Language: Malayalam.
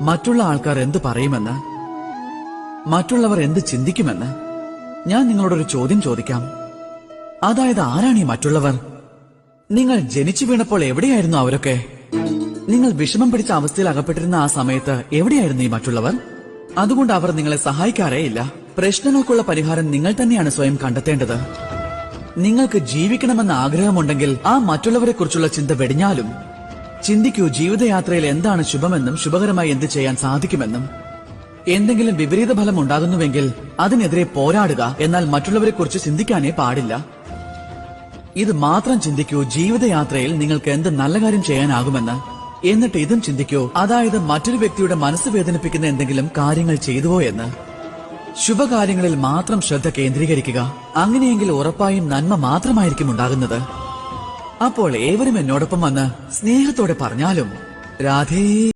മറ്റുള്ള ആൾക്കാർ എന്ത് പറയുമെന്ന്, മറ്റുള്ളവർ എന്ത് ചിന്തിക്കുമെന്ന്. ഞാൻ നിങ്ങളോടൊരു ചോദ്യം ചോദിക്കാം. അതായത് ആരാണ് ഈ മറ്റുള്ളവർ? നിങ്ങൾ ജനിച്ചു വീണപ്പോൾ എവിടെയായിരുന്നു അവരൊക്കെ? നിങ്ങൾ വിഷമം പിടിച്ച അവസ്ഥയിൽ അകപ്പെട്ടിരുന്ന ആ സമയത്ത് എവിടെയായിരുന്നു ഈ മറ്റുള്ളവർ? അതുകൊണ്ട് അവർ നിങ്ങളെ സഹായിക്കാറേയില്ല. പ്രശ്നങ്ങൾക്കുള്ള പരിഹാരം നിങ്ങൾ തന്നെയാണ് സ്വയം കണ്ടെത്തേണ്ടത്. നിങ്ങൾക്ക് ജീവിക്കണമെന്ന ആഗ്രഹമുണ്ടെങ്കിൽ ആ മറ്റുള്ളവരെ കുറിച്ചുള്ള ചിന്ത വെടിഞ്ഞാലും ചിന്തിക്കൂ, ജീവിതയാത്രയിൽ എന്താണ് ശുഭമെന്നും ശുഭകരമായി എന്ത് ചെയ്യാൻ സാധിക്കുമെന്നും. എന്തെങ്കിലും വിപരീത ഫലം ഉണ്ടാകുന്നുവെങ്കിൽ അതിനെതിരെ പോരാടുക, എന്നാൽ മറ്റുള്ളവരെ കുറിച്ച് ചിന്തിക്കാനേ പാടില്ല. ഇത് മാത്രം ചിന്തിക്കൂ, ജീവിതയാത്രയിൽ നിങ്ങൾക്ക് എന്ത് നല്ല കാര്യം ചെയ്യാനാകുമെന്ന്. എന്നിട്ട് ഇതും ചിന്തിക്കൂ, അതായത് മറ്റൊരു വ്യക്തിയുടെ മനസ്സ് വേദനിപ്പിക്കുന്ന എന്തെങ്കിലും കാര്യങ്ങൾ ചെയ്തുവോ എന്ന്. ശുഭകാര്യങ്ങളിൽ മാത്രം ശ്രദ്ധ കേന്ദ്രീകരിക്കുക. അങ്ങനെയെങ്കിൽ ഉറപ്പായും നന്മ മാത്രമായിരിക്കും ഉണ്ടാകുന്നത്. അപ്പോൾ ഏവരും എന്നോടൊപ്പം വന്ന് സ്നേഹത്തോടെ പറഞ്ഞാലും, രാധേ.